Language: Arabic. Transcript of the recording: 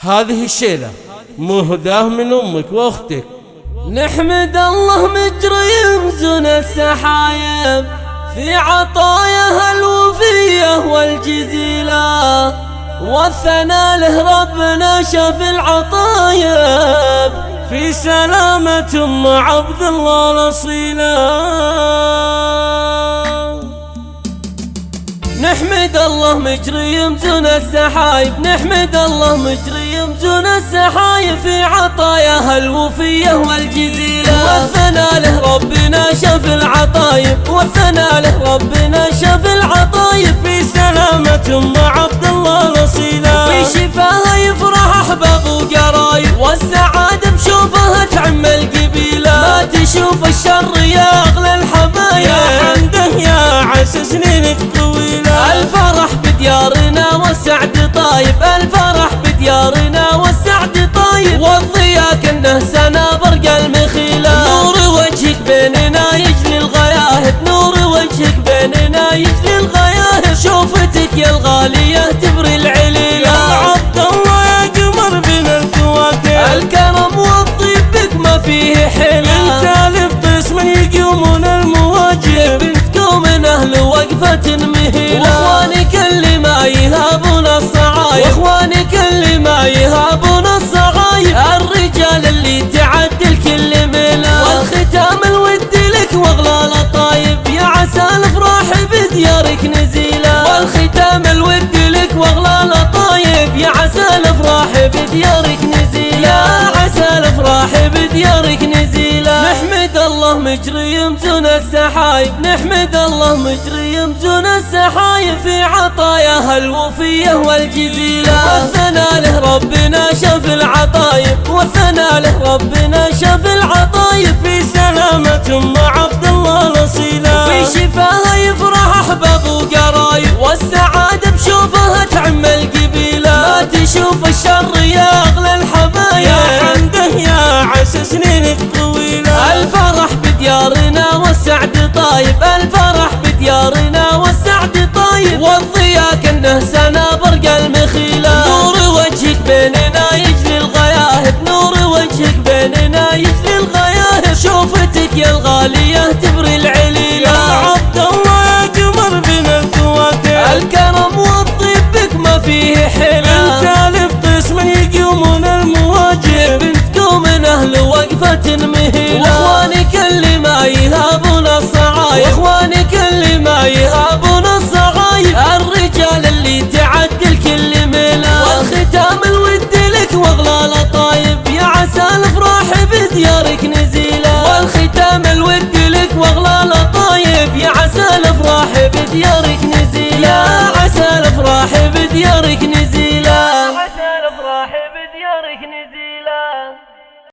هذه الشيلة مهداه من أمك وأختك. نحمد الله مجري يمزن السحايب في عطاياها الوفية والجزيلة، والثناء له ربنا شاف العطايب في سلامة أم عبد الله الأصيلة. نحمد الله مجري يمزن السحايب، نحمد الله مجري يمزن السحايب في عطاياها الوفية والجزيلة، والثناء له ربنا شاف العطايب، والثناء له ربنا شاف العطايب في سلامة أم عبد الله الأصيلة. في شفاها يفرح أحباب وقرايب، والسعادة بشوفها تعم القبيلة، ما تشوف الشر يا أغلى الحبايب، يا حمده يا عسى سنينك طويلة. الفرح بديارنا والسعد طايب، الفرح بديارنا والسعد طايب، والضياء كأنه سنابر المخيلة. نور وجهك بيننا يجلي الغياهب، نور وجهك بيننا يجلي الغياهب، شوفتك يا الغالية تبري العليلة. يا عبد الله يا قمر بين الكواكب، الكرم والطيب بك ما فيه حيلة، انت لبطيس من يقومون المواجب، بنتكم من اهل وقفة مهيلة. واخوانك اللي ما يهابون الصعايب، واخوانك اللي ما يهابون الصعايب، الرجال اللي تعدل كل ميلة، والختام الود لك واغلى الطايب، يا عسى الافراح بديارك نزيلة، والختام الود لك واغلى الطايب، يا عسى الافراح بديارك نزيلة، يا عسى الافراح بديارك نزيلة. نحمد الله مجري يمزن السحايب، نحمد الله مجري يمزن السحايب في عطاياها الوفية والجزيلة، والثناء له ربنا شاف العطايب، والثناء له ربنا شاف العطايب في سلامة أم عبد الله الأصيلة. في شفاها يفرح أحباب وقرايب، والسعادة بشوفها تعم القبيلة، ما تشوف الشر يا أغلى الحبايب، يا حمده يا عسى سنينك طويلة. الفرح بديارنا والسعد طايب، الفرح بديارنا والسعد طايب، والضياء كأنه سنابر المخيلة. نور وجهك بيننا يجلي الغياهب، نور وجهك بيننا يجلي الغياهب، شوفتك يا الغالية تبري العليلة. يا عبد الله يا قمر بين الكواكب، الكرم والطيب بك ما فيه حيلة، انت لبطيس من يقومون المواجب، بنتكم من اهل وقفة مهيلة. واخوانك اللي ما يهابون الصعايب، واخوانك اللي ما يهابون الصعايب، الرجال اللي تعدل كل ميلة، والختام الود لك واغلى الطايب، يا عسى الافراح بديارك نزيلة، والختام الود لك واغلى الطايب، يا عسى الافراح بديارك نزيلة، يا عسى الافراح بديارك نزيلة.